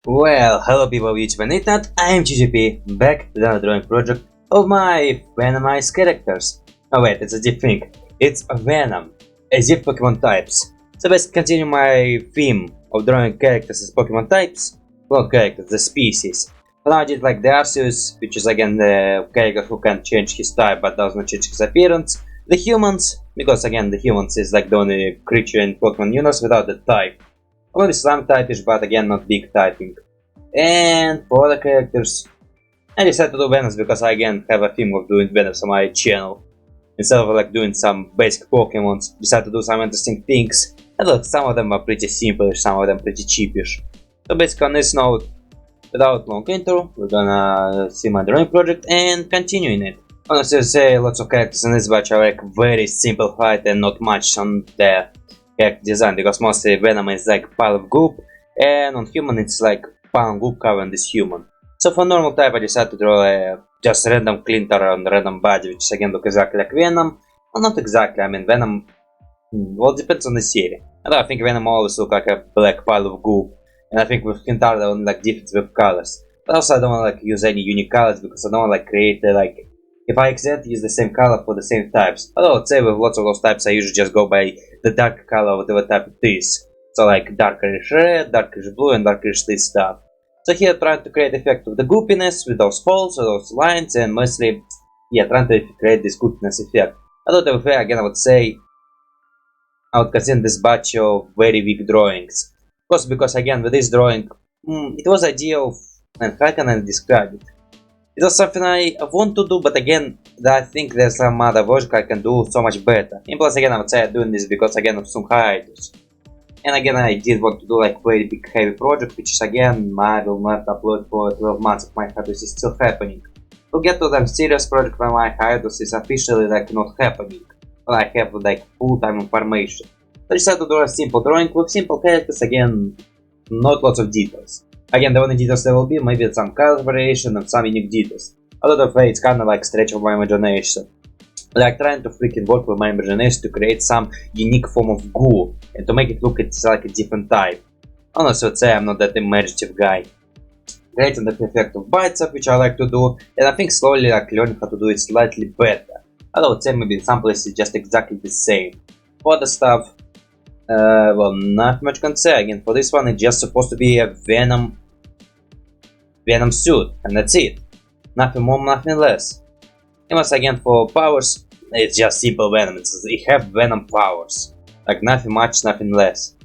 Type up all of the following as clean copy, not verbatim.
Well, hello people of YouTube and internet, I am GGP, back with another drawing project of my Venomized characters. Oh wait, it's a deep thing. It's Venom, as if Pokemon types. So basically continue my theme of drawing characters as Pokemon types. Well, characters, the species. Now I did like the Arceus, which is again the character who can change his type but does not change his appearance. The humans, because again the humans is like the only creature in Pokemon universe without the type. Maybe some typish, but again not big typing. And for other characters, I decided to do Venoms because I again have a theme of doing Venoms on my channel. Instead of like doing some basic Pokemons, decided to do some interesting things. And look, some of them are pretty simple, some of them pretty cheapish. So basically on this note, without long intro, we're gonna see my drawing project and continue in it. Honestly say, lots of characters in this batch are like very simplified and not much on the character design, because mostly Venom is like pile of goop, and on human it's like pile of goop covering this human. So for normal type I decided to draw just random Klyntar on random body, which again look exactly like Venom. Well, not exactly, I mean Venom, well, depends on the series. I think Venom always look like a black pile of goop, and I think with Klyntar they only like different with colors. But also I don't want to like use any unique colors because I don't want to like create like, if I accidentally use the same color for the same types. Although let's say with lots of those types I usually just go by the dark color whatever type it is. So like darkerish red, darkerish blue and darkerish this stuff. So here trying to create effect of the goopiness with those folds or those lines, and mostly, yeah, trying to create this goopiness effect. Although to be fair, again I would say I would consider this batch of very weak drawings. Of course, because again with this drawing, it was idea of, and how can I describe it? It was something I want to do, but again, I think there's some other version I can do so much better. And plus again I would say I'm doing this because again of some hiatus. And again I did want to do like very big heavy project, which is again I will not upload for 12 months if my hiatus is still happening. We'll get to the serious project when my hiatus is officially like not happening. When I have like full-time information. So I decided to do a simple drawing with simple characters, again, not lots of details. Again, the only details there will be maybe some color variation and some unique details. A lot of it's kinda like stretch of my imagination. Like trying to freaking work with my imagination to create some unique form of goo and to make it look it's like a different type. Honestly, I would say I'm not that imaginative guy. Creating the effect of bites up, which I like to do, and I think slowly like learning how to do it slightly better. I would say maybe in some places just exactly the same. For the stuff, well, not much can say. Again, for this one it's just supposed to be a Venom suit, and that's it. Nothing more, nothing less. And once again for powers, it's just simple Venom. It have Venom powers. Like nothing much, nothing less.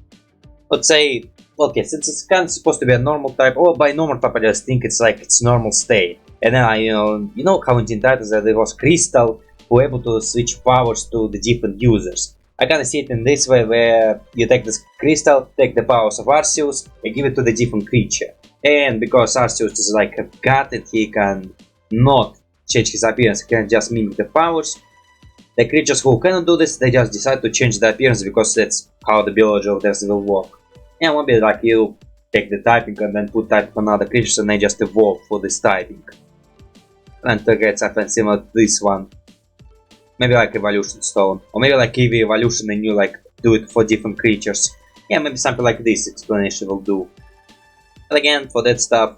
Let's say, okay, since it's kind of supposed to be a normal type, or by normal type I just think it's like its normal state. And then I, you know how in Teen Titans that there was Crystal who able to switch powers to the different users. I kinda see it in this way, where you take this crystal, take the powers of Arceus and give it to the different creature. And because Arceus is like a god and he can not change his appearance, he can just mimic the powers. The creatures who cannot do this, they just decide to change the appearance because that's how the biology of theirs will work. And it won't be like you take the typing and then put type on other creatures and they just evolve for this typing. And to get something similar to this one. Maybe like evolution stone, or maybe like EV evolution and you like do it for different creatures. Yeah, maybe something like this explanation will do. But again, for that stuff,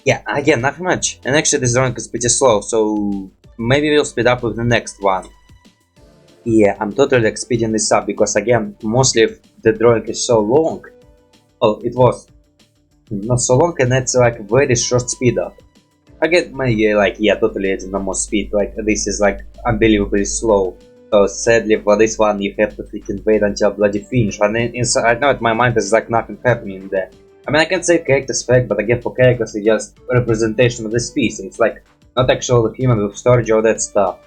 yeah, again, nothing much. And actually this drawing is pretty slow, so maybe we'll speed up with the next one. Yeah, I'm totally like speeding this up because again, mostly if the drawing is so long, well, it was not so long and it's like very short speed up. I get maybe like, yeah, totally it's normal speed, like this is like unbelievably slow. So sadly for this one you have to freaking wait until bloody finish, and then inside, I know in my mind there's like nothing happening there. I mean I can say characters fact, but again for characters it's just representation of the species, it's like not actual human with storage or that stuff.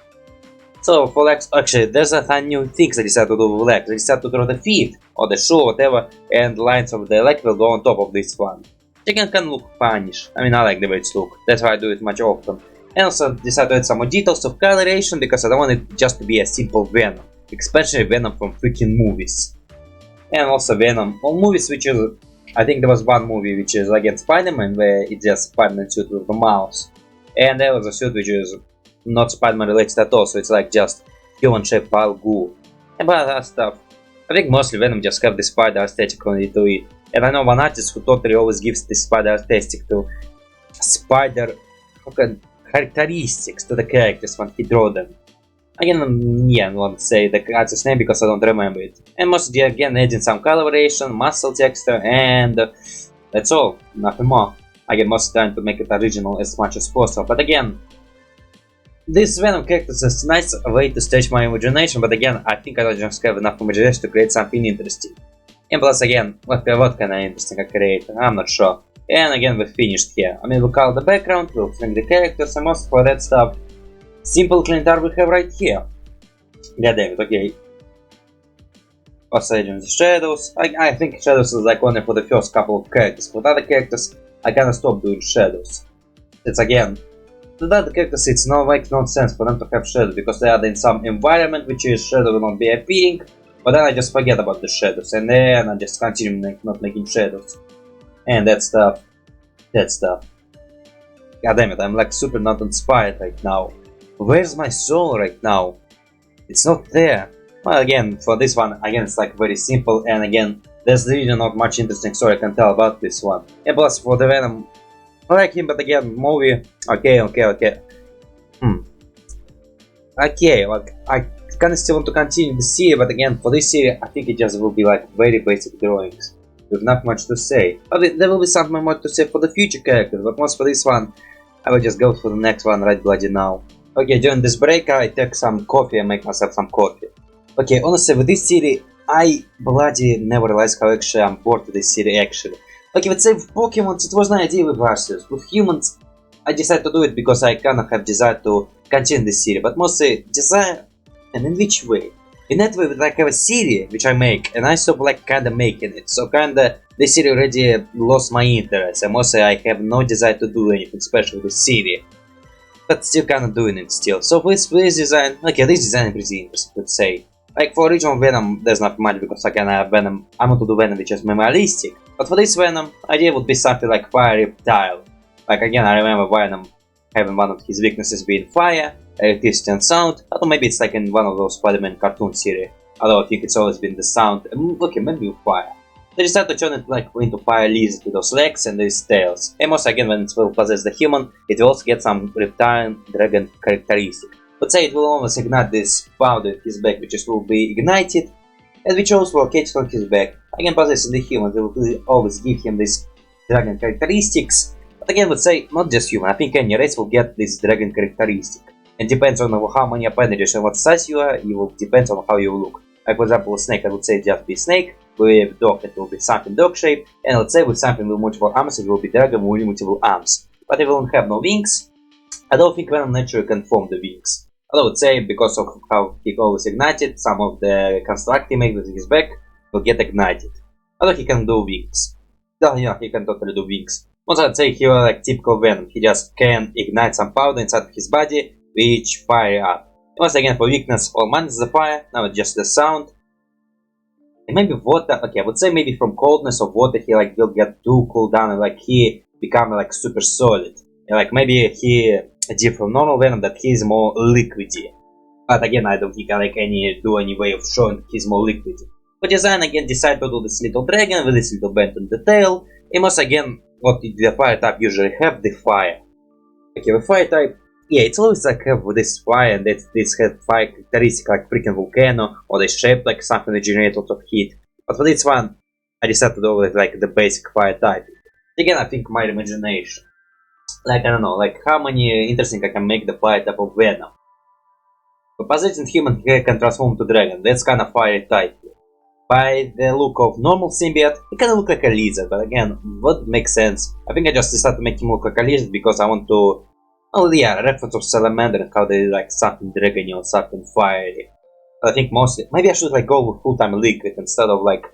So for legs, actually there's a new things I decided to do with legs. I decided to draw the feet or the shoe whatever, and lines of the leg will go on top of this one. Again can look funnish. I mean I like the way it's look, that's why I do it much often. And also decided to add some more details of coloration because I don't want it just to be a simple Venom, especially Venom from freaking movies. And also Venom on movies, which is, I think there was one movie which is again Spider-Man, where it's just Spider-Man suit with a mouse. And there was a suit which is not Spider-Man related at all, so it's like just human shaped pile goo. And by that stuff, I think mostly Venom just have the spider aesthetic on it to it. And I know one artist who totally always gives this spider aesthetic to spider characteristics to the characters when he draw them. Again, yeah, I won't say the artist's name because I don't remember it. And mostly again adding some coloration, muscle texture, and that's all, nothing more. Again, mostly trying to make it original as much as possible. But again, this Venom character is a nice way to stretch my imagination, but again, I think I don't just have enough imagination to create something interesting. And plus again, what kind of interesting I create, I'm not sure. And again, we're finished here. I mean, we'll color the background, we'll frame the characters, and most for that stuff, simple Klyntar we have right here. God damn it, okay. Also adding the shadows. I think shadows is like only for the first couple of characters. For the other characters, I kinda stopped doing shadows. It's again, to the other characters it's makes no sense for them to have shadows because they are in some environment which is shadow will not be appearing, but then I just forget about the shadows and then I just continue not making shadows. And that stuff. God damn it, I'm like super not inspired right now. Where's my soul right now? It's not there. Well, again, for this one, again, it's like very simple, and again, there's really not much interesting story I can tell about this one. And plus, for the Venom, I like him, but again, movie, okay. Okay, like, I kinda still want to continue the series, but again, for this series, I think it just will be like very basic drawings, with not much to say. But there will be something more to say for the future characters, but most for this one, I will just go for the next one right bloody now. Okay, during this break, I take some coffee and make myself some coffee. Okay, honestly, with this series, I bloody never realized how actually I'm bored with this series actually. Okay, let's say with Pokemon, it was no idea with Arceus. With humans, I decided to do it because I kinda have desire to continue this series, but mostly desire, and in which way? In that way, like I have a series which I make, and I stop like kinda making it, so kinda this series already lost my interest, and mostly I have no desire to do anything special with this series. But still kinda doing it still. So with this design, okay, this design is pretty interesting, let's say. Like for original Venom, there's not much because again I have Venom, I want to do Venom which is minimalistic. But for this Venom, idea would be something like Fire Reptile. Like again, I remember Venom having one of his weaknesses being fire, electricity and sound, or maybe it's like in one of those Spider-Man cartoon series. Although I think it's always been the sound, okay, maybe with fire. They decided to turn it like into fire lizard with those legs and these tails. And also again, when it will possess the human, it will also get some reptile dragon characteristic. Let's say it will always ignite this powder in his back, which will be ignited, and which also located on his back. Again, possessing the human, they will always give him these dragon characteristics. But again, let's say not just human, I think any race will get this dragon characteristic. And depends on how many appendages and what size you are, it will depend on how you look. Like for example, with snake, I would say just be snake. With dog, it will be something dog shape. And let's say with something with multiple arms, it will be dragon with multiple arms. But it won't have no wings. I don't think Venom naturally can form the wings. I would say because of how he always ignited, some of the construct he made with his back will get ignited. Although he can do wings. Oh yeah, he can totally do wings. Also I'd say he was like typical Venom, he just can ignite some powder inside of his body, which fire up. Once again for weakness, all minus the fire, now it's just the sound. And maybe water, okay, I would say maybe from coldness of water he like will get too cool down and like he become like super solid. And, like maybe he different from normal Venom that he is more liquidy. But again, I don't think I like any way of showing he's more liquidy. But design again decided to do this little dragon with this little bend in the tail. And also again, what the fire type usually have, the fire. Okay, the fire type, yeah, it's always like have this fire and this have fire characteristic like freaking volcano, or they shape like something that generates a lot of heat. But for this one, I decided to do with like the basic fire type. Again, I think my imagination. Like, I don't know, like how many interesting I can make the fire type of Venom. For possessing human, he can transform to dragon, that's kind of fire type. By the look of normal symbiote, he kind of look like a lizard, but again, what makes sense? I think I just decided to make him look like a lizard because I want to, oh yeah, reference of salamander and how they like something dragony or something fiery. But I think mostly, maybe I should like go with full-time liquid instead of like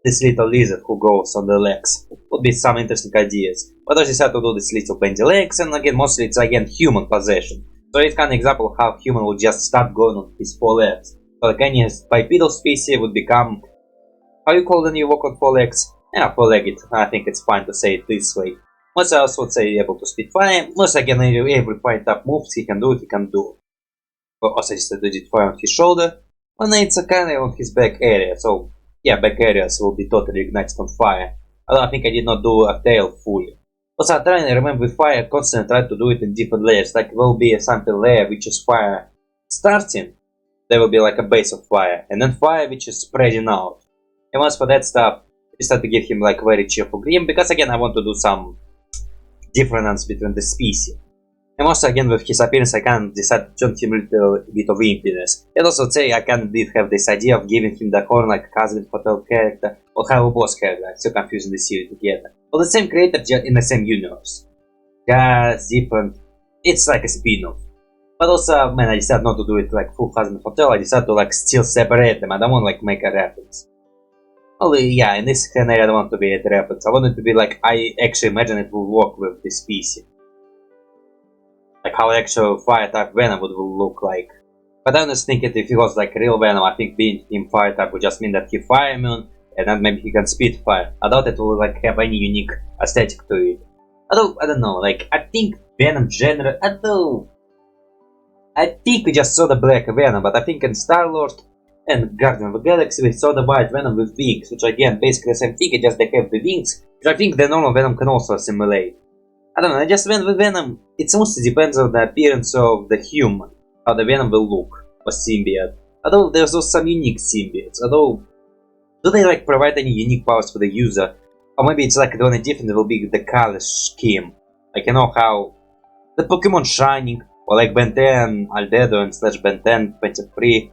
this little lizard who goes on the legs. Would be some interesting ideas. But I decided to do this little bendy legs, and again, mostly it's again human possession. So it's kind of example of how human will just start going on his 4 legs. So like any bipedal species would become, how you call when you walk on 4 legs? Yeah, 4-legged. I think it's fine to say it this way. Most I also would say able to speed fire. Most again, every fire type moves he can do. But also just did it fire on his shoulder. And it's a kind of on his back area. So yeah, back areas will be totally ignited on fire. Although I think I did not do a tail fully. Also, I try and remember with fire, constantly try to do it in different layers. Like, will be a sample layer which is fire starting, there will be like a base of fire, and then fire which is spreading out. And once for that stuff, I start to give him like very cheerful green, because again I want to do some difference between the species. And also again with his appearance I can decide to turn him a little bit of wimpiness. And also say I can did have this idea of giving him the horn like a Husband Hotel character, or how a boss character, so confusing the series together. Or the same creator just in the same universe. Just different, it's like a spin-off. But also, man, I decided not to do it like full Husband Hotel, I decided to like still separate them, I don't want like make a reference. Only, yeah, in this scenario I don't want to be at reference, I want it to be like, I actually imagine it will work with this PC. Like how actual fire type Venom would look like. But I just think that if he was like real Venom, I think being him fire type would just mean that he fire immune, and then maybe he can spit fire. I doubt it will like have any unique aesthetic to it. Although, I don't know, like, I think Venom genre, I think we just saw the black Venom, but I think in Star-Lord and Guardian of the Galaxy we saw the white Venom with wings, which again, basically the same thing, it just they have the wings, which I think the normal Venom can also assimilate. I don't know, I just went with Venom, it mostly depends on the appearance of the human, how the Venom will look, or symbiote. Although there's also some unique symbiotes, although, do they like provide any unique powers for the user? Or maybe it's like the only difference will be the color scheme. Like, you know how the Pokémon Shining, or like Ben 10, Albedo and slash Ben 10, 23.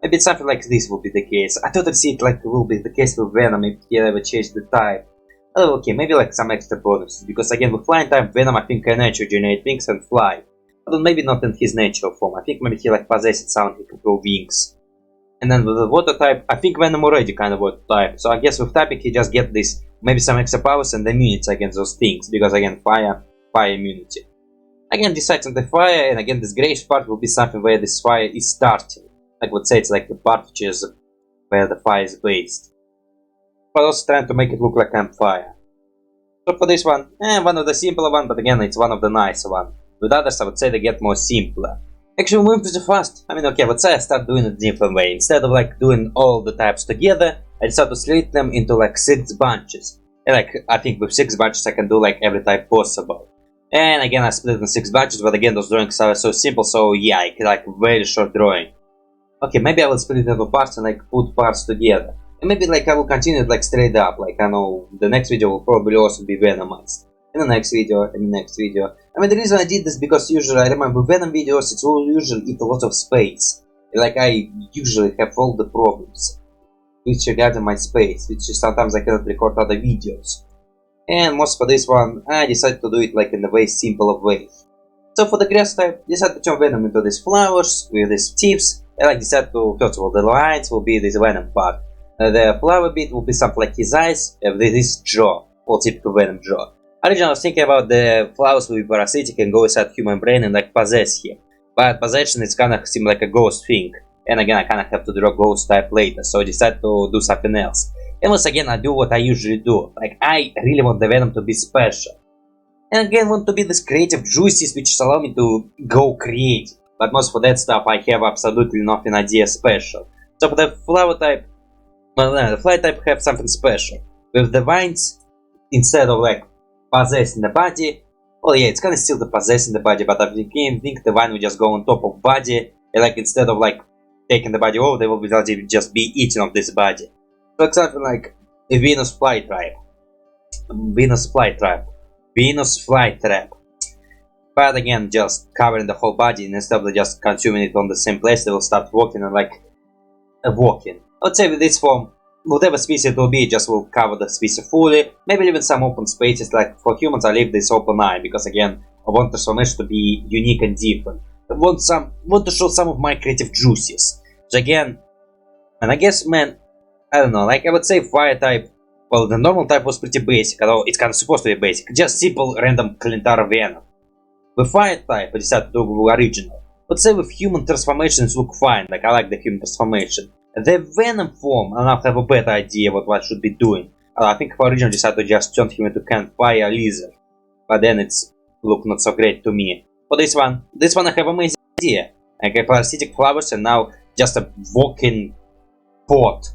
Maybe something like this will be the case. I totally see it like it will be the case with Venom if he ever changed the type. Oh, okay, maybe like some extra bonuses, because again with flying type Venom I think can naturally generate wings and fly. Although maybe not in his natural form, I think maybe he like possessed sound he can grow wings. And then with the water type, I think Venom already kind of water type, so I guess with typing he just get this, maybe some extra powers and immunity against those things, because again fire immunity. Again decides on the fire, and again this grayish part will be something where this fire is starting. Like would say it's like the part which is where the fire is based. But also trying to make it look like campfire. So for this one, one of the simpler one, but again it's one of the nicer one. With others I would say they get more simpler. Actually moving pretty fast. I mean, okay, I would say I start doing it a different way. Instead of like doing all the types together, I decided to split them into like 6 bunches. And like, I think with 6 bunches I can do like every type possible. And again I split it in 6 bunches, but again those drawings are so simple, so yeah, I can like very short drawing. Okay, maybe I will split it into parts and like put parts together. And maybe like I will continue it like straight up, like I know the next video will probably also be Venomized. And the next video, and the next video. I mean the reason I did this because usually I remember Venom videos it will usually eat a lot of space. Like I usually have all the problems which regarding my space, which is sometimes I cannot record other videos. And most for this one I decided to do it like in a very simple of way. So for the grass type, decided to turn Venom into these flowers with these tips. And like decided to, first of all, the lines will be this Venom part. The flower bit will be something like his eyes, with this jaw, all typical Venom jaw. Originally I was thinking about the flowers will be parasitic and go inside human brain and like possess him. But possession is kinda seem like a ghost thing. And again I kinda have to draw ghost type later, so I decided to do something else. And once again I do what I usually do. Like I really want the Venom to be special. And again want to be this creative juices which allow me to go creative. But most for that stuff I have absolutely nothing idea special. So for the flower type, well the fly type have something special. With the vines, instead of like possessing the body, well yeah, it's kinda still the possessing the body, but I think the vine will just go on top of body, and like instead of like taking the body over, they will just be eating of this body. So it's something like a Venus flytrap. Venus flytrap. But again, just covering the whole body, and instead of just consuming it on the same place, they will start walking and like walking. I would say with this form, whatever species it will be, just will cover the species fully. Maybe leaving some open spaces, like for humans I leave this open eye, because again, I want the transformation to be unique and different. I want to show some of my creative juices. So again, and I guess, man, I don't know, like I would say fire type, well the normal type was pretty basic, although it's kind of supposed to be basic, just simple random Klyntar Venom. With fire type I decided to do original. But say with human transformations look fine, like I like the human transformation. The Venom form, I now have a better idea what I should be doing. I think for original decided to just turn him into campfire lizard. But then it's look not so great to me. For this one I have amazing idea. I have parasitic flowers and now just a walking pot.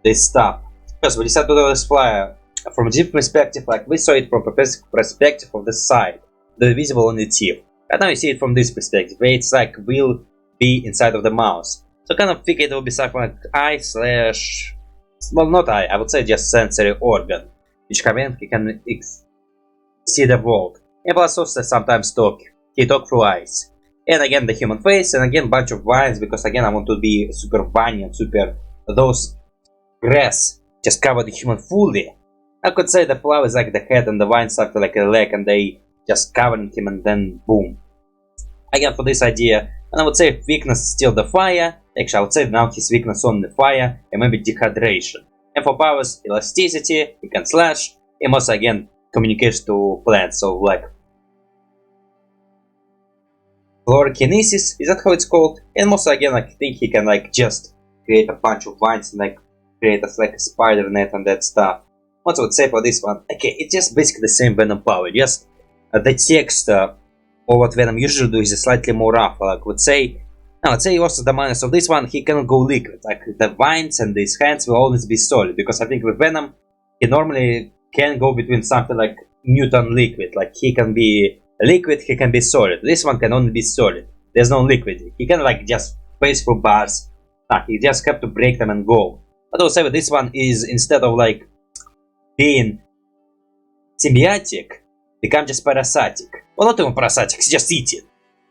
this stuff. Because we decided to do this flyer from a deep perspective, like we saw it from perspective of the side, the visible on the tip. And now you see it from this perspective, where it's like will be inside of the mouse. So kind of figure it will be something like eye slash, well, not eye, I would say just sensory organ, which can see the world. And plus also sometimes talk. He talk through eyes. And again the human face, and again bunch of vines, because again I want to be super viny and super those grass just cover the human fully. I could say the flower is like the head and the vines something like a leg, and they just covering him and then boom. Again for this idea, and I would say weakness still the fire. Actually I would say now his weakness on the fire and maybe dehydration. And for powers, elasticity, he can slash, and also again communication to plants, so like fluorokinesis, is that how it's called? And also again I think he can like just create a bunch of vines and like create a, like a spider net and that stuff. What I would say for this one, okay, it's just basically the same Venom power, just the text or what Venom usually do is slightly more rough. Like would say, now let's say also the minus of this one, he cannot go liquid, like the vines and his hands will always be solid, because I think with Venom he normally can go between something like Newton liquid, like he can be liquid, he can be solid. This one can only be solid, there's no liquid, he can like just pace through bars, he just have to break them and go. But I would say this one is, instead of like being symbiotic, become just parasitic. Well, not even parasitic, it's just eating.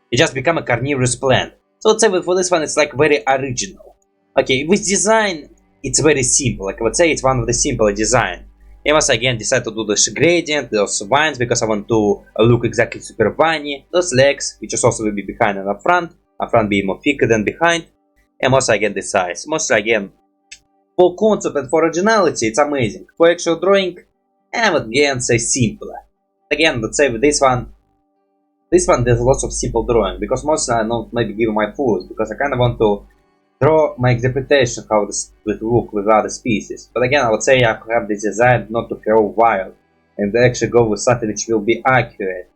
It just become a carnivorous plant. So let's say for this one it's like very original. Okay, with design it's very simple, like I would say it's one of the simpler design. I once again decided to do this gradient, those vines, because I want to look exactly super viney. Those legs, which is also will be behind and up front being more thicker than behind. And also again the size. Mostly again, for concept and for originality it's amazing. For actual drawing, I would again say simpler. Again, let's say with this one there's lots of simple drawing, because mostly I don't maybe give my full, because I kind of want to draw my interpretation how this would look with other species. But again, I would say I have this design not to grow wild, and actually go with something which will be accurate.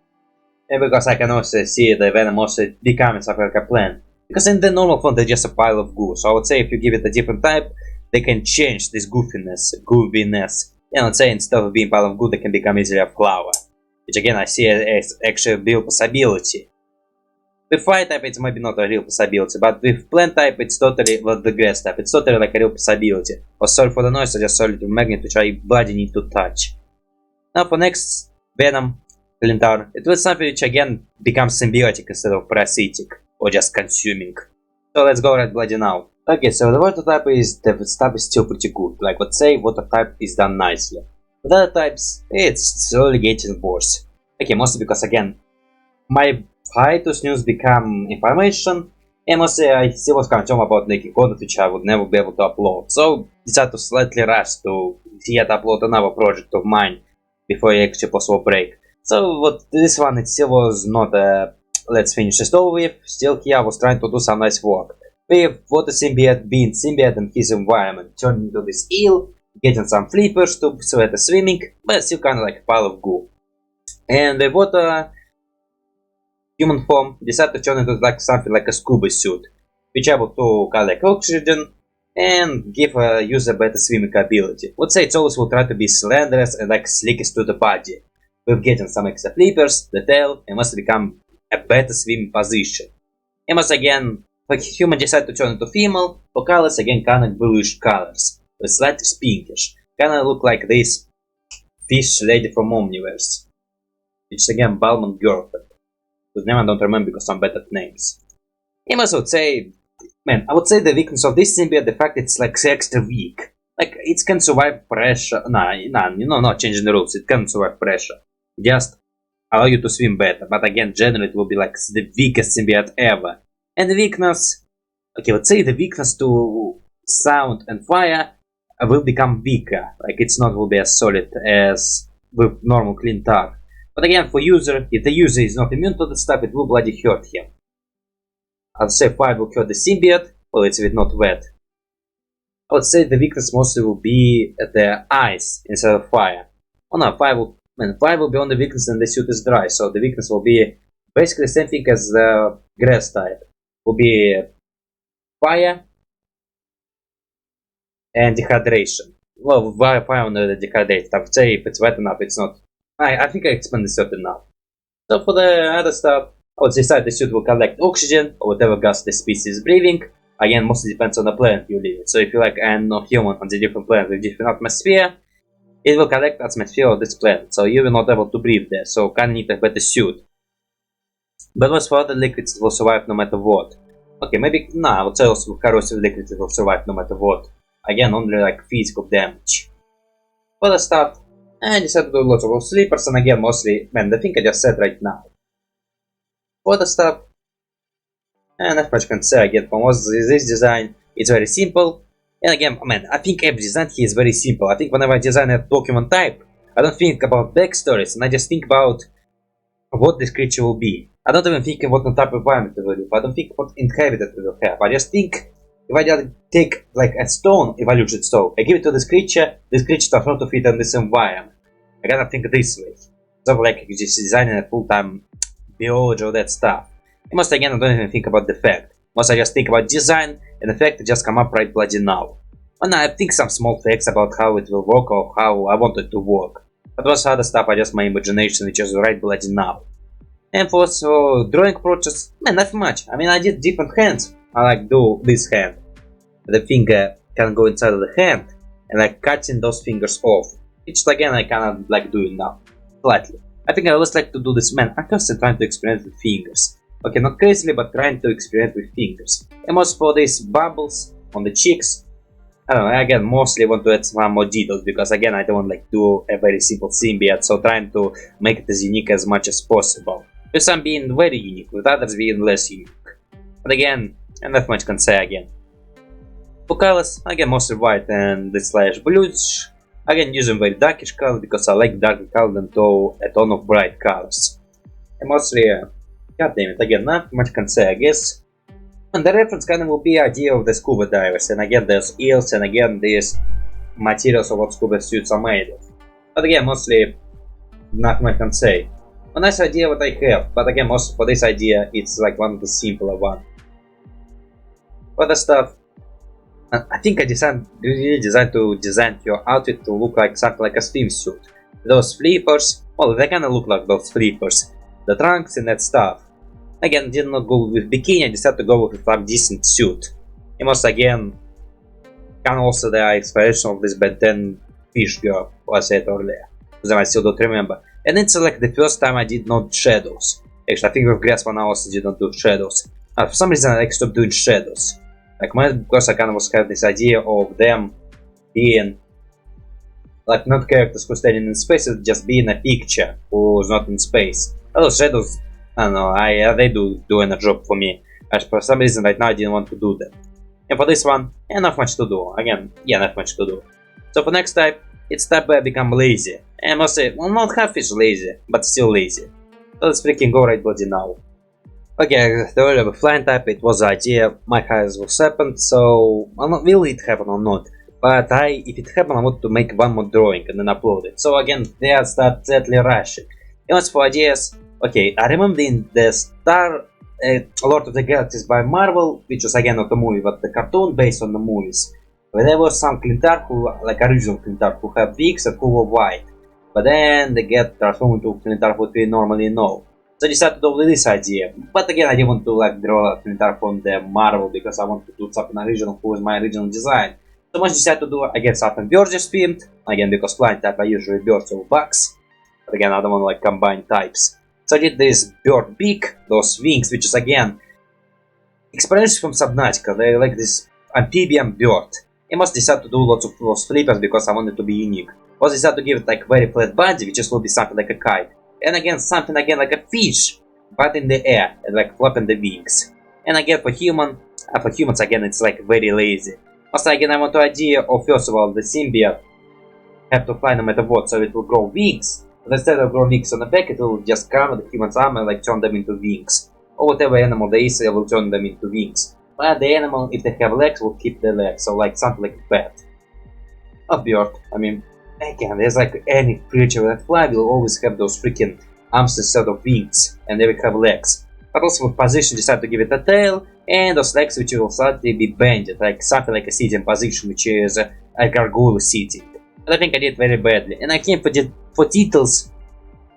And because I can also see the Venom also becoming something like a plant. Because in the normal form they're just a pile of goo, so I would say if you give it a different type, they can change this goofiness. And let's say instead of being a pile of goo, they can become easily a flower. Which again I see as actually a real possibility. With fire type it's maybe not a real possibility, but with plant type it's totally, well, the grass type, it's totally like a real possibility. Oh, sorry for the noise, I just saw a little magnet which I bloody need to touch. Now for next Venom, Klyntar, it was something which again becomes symbiotic instead of parasitic, or just consuming. So let's go right bloody now. Okay, so the water type is, the stuff is still pretty good, like let's say water type is done nicely. With other types, it's slowly getting worse. Okay, mostly because again, my hiatus news become information, and mostly I still was concerned about making content which I would never be able to upload. So decided to slightly rush to yet upload another project of mine before I actually possible break. So what this one it still was not a let's finish it over with. Still here I was trying to do some nice work. With water symbiote being symbiote and his environment turning into this eel, getting some flippers to sweat swimming, but still kinda like a pile of goo. And the water human form decided to turn into like something like a scuba suit, which able to collect oxygen and give a user better swimming ability. Would say it always will try to be slenderest and like slickest to the body, with getting some extra flippers, the tail, and must become a better swimming position. And once again, like human decided to turn into female, for colors again kinda bluish colors, with slightly pinkish, kinda look like this fish lady from Omniverse, which is again Balmond girlfriend, whose name I don't remember because I'm bad at names. And I would say, man, I would say the weakness of this symbiote, the fact it's like extra weak. Like, it can survive pressure, not changing the rules, it can survive pressure. Just allow you to swim better, but again, generally it will be like the weakest symbiote ever. And the weakness, okay, let's say the weakness to sound and fire will become weaker. Like, it's not will be as solid as with normal Klyntar. But again, for user, if the user is not immune to the stuff, it will bloody hurt him. I would say fire will hurt the symbiote, well, it's a bit not wet. I would say the weakness mostly will be at the ice instead of fire. Oh no, fire will be on the weakness and the suit is dry, so the weakness will be basically the same thing as the grass type. Will be fire and dehydration. Well, why on the dehydrated? I would say if it's wet enough, it's not. I think I explained this enough. So for the other stuff, I would decide the suit will collect oxygen or whatever gas the species is breathing. Again, mostly depends on the planet you live in. So if you like an human on the different planet with different atmosphere, it will collect atmosphere of this planet. So you will not able to breathe there. So kind of need a better suit. But as for other liquids, it will survive no matter what. Okay, maybe I would say also corrosive liquids it will survive no matter what. Again, only like physical damage. For the stuff, I decided to do lots of sleepers, and again, mostly, man, the thing I just said right now. For the stuff, and not much can say again from this design, it's very simple. And again, man, I think every design here is very simple. I think whenever I design a Pokemon type, I don't think about backstories, and I just think about what this creature will be. I don't even think what type of environment it will live. I don't think what inhabitant it will have. I just think if I just take like a stone, evolution stone, I give it to this creature does not fit in this environment. I gotta think this way. So like just designing a full-time biology or that stuff. And most again I don't even think about the fact. Most I just think about design and the fact just come up right bloody now. And I think some small facts about how it will work or how I want it to work. But most other stuff I just my imagination which is right bloody now. And for so drawing process, man, not much. I mean I did different hands. I like do this hand. The finger can go inside of the hand and like cutting those fingers off. Which again I kinda like doing now. Slightly. I think I always like to do this, man. I'm constantly trying to experiment with fingers. Okay, not crazily, but trying to experiment with fingers. And also for these bubbles on the cheeks, I don't know, again, mostly want to add some more details, because again, I don't want like do a very simple symbiote, so trying to make it as unique as much as possible. With some being very unique, with others being less unique. But again, and not much can say again. For colors, again, mostly white and the slash bluish. Again, using very darkish color because I like darker color than a ton of bright colors. And mostly, god damn it, again, not much can say, I guess. And the reference kind of will be idea of the scuba divers, and again, there's eels, and again, these materials of what scuba suits are made of. But again, mostly, not much can say. A nice idea what I have, but again, most for this idea, it's like one of the simpler one. Other stuff. I think I really designed your outfit to look like something like a swimsuit. Those flippers, well, they kinda look like those flippers. The trunks and that stuff. Again, did not go with bikini, I decided to go with a decent suit. And also again, kind of also the inspiration of this Ben 10 fish girl, who I said earlier. Because I still don't remember. And it's like the first time I did not shadows. Actually, I think with Grass one I also did not do shadows. For some reason I like stopped doing shadows. Like because I kind of was have this idea of them being like not characters who standing in space, it's just being a picture who's not in space. Although shadows, I don't know, they doing a job for me. For some reason right now I didn't want to do that. And for this one, not much to do. Again, not much to do. So for next type, it's type where I become lazy. And I must say, well, not half-ish lazy, but still lazy. So let's freaking go right bloody now. Okay, the earlier with flying type, it was the idea, my highest was happened, so well, not will it happen or not. But if it happened, I want to make one more drawing and then upload it. So again, they are start sadly rushing. And as for ideas, okay, I remember in the Lord of the Galaxies by Marvel, which was again not a movie, but the cartoon based on the movies. Where there was some Klyntar who, like original Klyntar, who have wings and who were white. But then they get transformed into Klyntar what we normally know. So I decided to do this idea, but again I didn't want to like draw a Klyntar from the Marvel because I want to do something original who is my original design. So I decided to do again something birdish themed, again because flying type are usually birds or bugs, but again I don't want to like combine types. So I did this bird beak, those wings, which is again experience from Subnautica, they like this amphibian bird. I must decide to do lots of those flippers because I want it to be unique. I also decided to give it like very flat body, which just will be something like a kite. And again, something again like a fish, but in the air, and like flapping the wings. And again, for humans again, it's like very lazy. Also, again, I want the idea of first of all the symbiote have to fly no matter what, so it will grow wings. But instead of growing wings on the back, it will just cover the human's arm and like turn them into wings. Or whatever animal they is, it will turn them into wings. But the animal, if they have legs, will keep their legs, so like something like a bat. A bird, I mean. Again, there's like any creature that fly will always have those freaking arms instead of wings, and they will have legs. But also with position, decided to give it a tail, and those legs which will slightly be bended, like something like a sitting position, which is a gargoyle sitting. But I think I did very badly, and I came for details.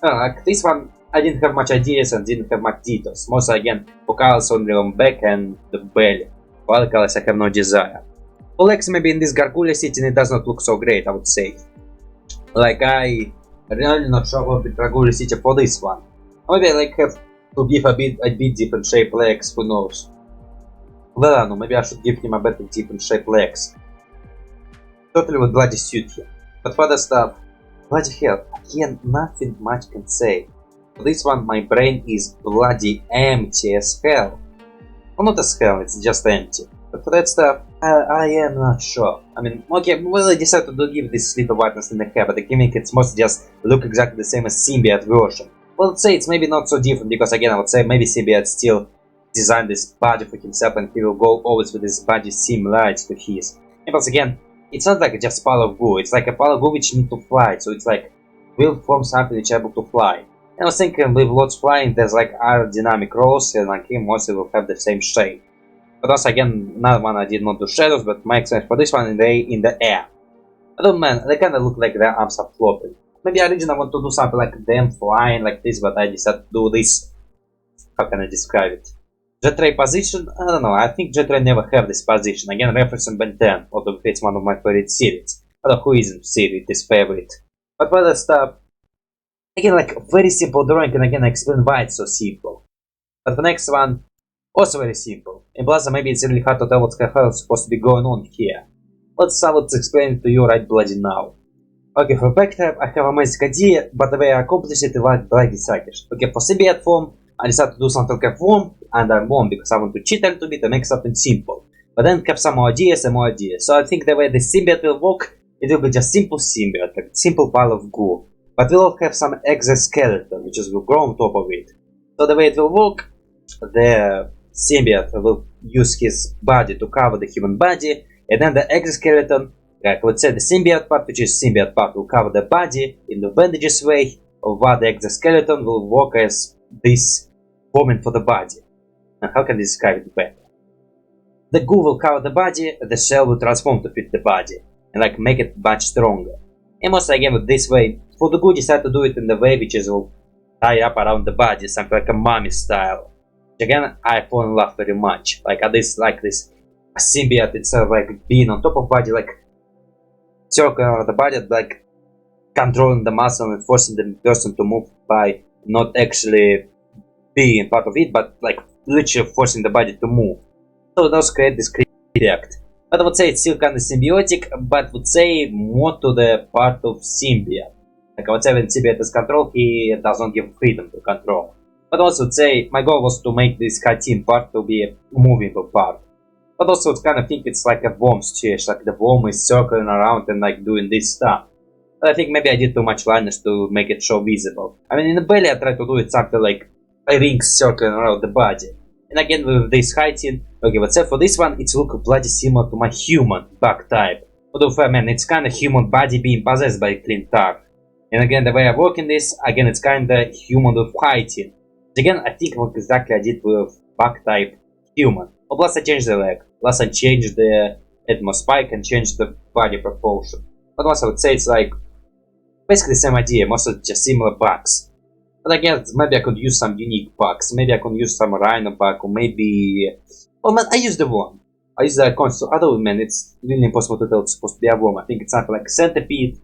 Like this one, I didn't have much ideas and didn't have much details. Mostly again, for colors only on back and the belly. For other colors I have no desire. For legs, maybe in this gargoyle sitting it does not look so great, I would say. Like I really not sure about the gargoyle sitting for this one. Maybe I like have to give a bit different shape legs, who knows. Well, I don't know, maybe I should give him a better different shape legs. Totally would bloody suit him. But for the stuff, bloody hell, again, nothing much can say. For this one, my brain is bloody empty as hell. Well, not as hell, it's just empty. But for that stuff, I am not sure. I mean, okay, well, I decided to give this sleeper whiteness in the hair, but the gimmick it's mostly just look exactly the same as symbiote version. Well, let's say it's maybe not so different, because again, I would say maybe symbiote still designed this body for himself and he will go always with this body similar to his. And once again, it's not like just pile of goo, it's like a pile of goo which need to fly, so it's like will form something which is able to fly. And I was thinking with lots flying there's like aerodynamic rolls and like him also will have the same shape. But also again, another one I did not do shadows, but my experience for this one in the air. I don't man, they kinda look like their arms are flopping. Maybe originally I want to do something like them flying like this, but I decided to do this. How can I describe it? Jet ray position? I don't know, I think Jet ray never have this position. Again, referencing Ben 10, although it's one of my favorite series. Although who isn't series is favorite. But for the stuff, again, like very simple drawing, and again I explain why it's so simple. But the next one, also very simple. And plus maybe it's really hard to tell what's supposed to be going on here. Let's explain it to you right bloody now. Okay, for back type I have amazing idea, but the way I accomplish it is like bloody suckish. Okay, for symbiote form, I decided to do something like a form, and I'm warm because I want to cheat a little bit and make something simple. But then have some more ideas and more ideas. So I think the way the symbiote will work, it will be just simple symbiote, like simple pile of goo. But we'll have some exoskeleton, which will grow on top of it. So the way it will work, the symbiote will use his body to cover the human body, and then the exoskeleton, like let's say the symbiote part, which is symbiote part, will cover the body in the bandages way, while the exoskeleton will work as this forming for the body. Now how can I describe it better? The goo will cover the body, the shell will transform to fit the body, and like make it much stronger. And also again with this way, for the goo decide to do it in the way which is will tie up around the body, something like a mummy style. Which again I fall in love very much. Like this symbiote itself like being on top of body, like circling around the body, like controlling the muscle and forcing the person to move by not actually being part of it, but like literally forcing the body to move. So those create this effect. But I would say it's still kind of symbiotic, but would say more to the part of symbiote. Like I would say when symbiote is control, he does not give freedom to control. But also would say my goal was to make this cartoon part to be a movable part. But also it's kind of think it's like a worm situation, like the worm is circling around and like doing this stuff. But I think maybe I did too much liners to make it show visible. I mean in the belly I tried to do it something like a ring circling around the body. And again with this heighting, okay, but say for this one it looks bloody similar to my human back type. Although I mean it's kind of human body being possessed by Klyntar. And again the way I work in this, again it's kind of human with heighting. Again I think what exactly I did with back type human. But plus I changed the leg, plus I changed the Atmos spike and changed the body proportion. But also I would say it's like basically the same idea, mostly just similar bugs. But I guess maybe I could use some unique bugs. Maybe I could use some rhino bug, or maybe... Oh man, I used the worm. I used the console. Other man, it's really impossible to tell it's supposed to be a worm. I think it's something like centipede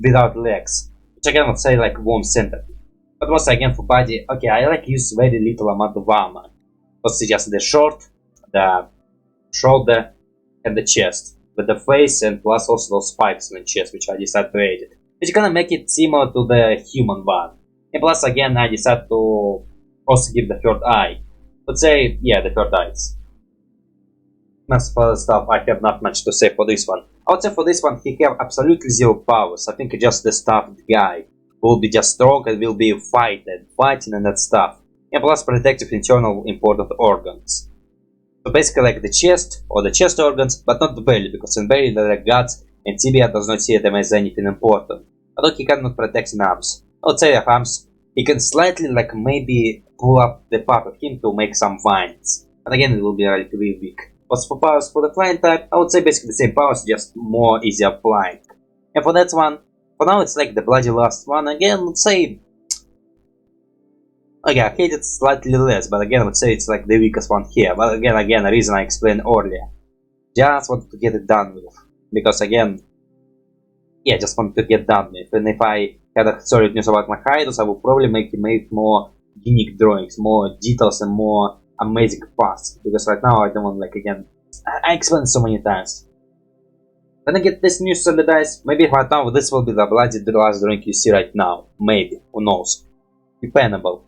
without legs. Which again would say like worm centipede. But also again for body, okay, I like use very little amount of armor. Mostly just the short, the shoulder, and the chest. With the face and plus also those spikes in the chest, which I decided to edit. Which gonna make it similar to the human one. And plus again I decided to also give the third eye. Let's say, yeah, the third eyes. As for the stuff, I have not much to say for this one. I would say for this one he have absolutely zero powers. I think just the stuffed guy will be just strong and will be fighting and that stuff. And plus protective internal important organs. So basically like the chest or the chest organs, but not the belly, because in belly there are guts and tibia does not see them as anything important. Although he cannot protect in arms. Outside of arms, he can slightly like maybe pull up the part of him to make some vines. but again it will be relatively weak. What's for powers for the flying type? I would say basically the same powers, just more easy applying. And for that one, for now it's like the bloody last one. Again, let's say, okay, I hate it slightly less, but again, I would say it's like the weakest one here. But again, the reason I explained earlier. Just wanted to get it done with. Because again, yeah, just wanted to get done with. And if I had a solid news about my hiatus, I would probably make more unique drawings, more details, and more amazing paths. Because right now I don't want, like, again, I explained so many times. When I get this news solidized, maybe right now this will be the bloody last drawing you see right now. Maybe, who knows. Dependable.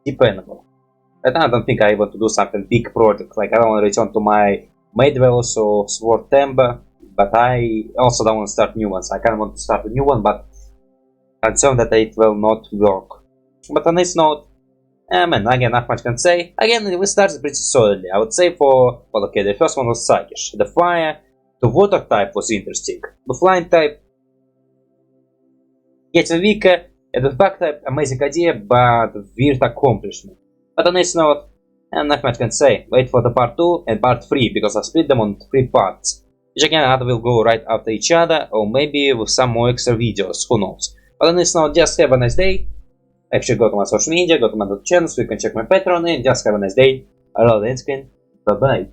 Right now I don't think I want to do something big project, like I don't want to return to my Made Velos or Sword Timber, but I also don't want to start new ones. I kind of want to start a new one, but I'm concerned that it will not work. But on this note, man, again, not much can say. Again, we started pretty solidly. I would say well, okay, the first one was Suckish. The fire, the water type was interesting. The flying type, getting weaker, and the bug type, amazing idea, but weird accomplishment. But on this note, not much can say. Wait for the part 2 and part 3, because I split them on 3 parts. Which again, either will go right after each other, or maybe with some more extra videos, who knows. But on this note, just have a nice day. Actually, go to my social media, go to my channel, so you can check my Patreon, and just have a nice day. I love the end screen. Bye bye.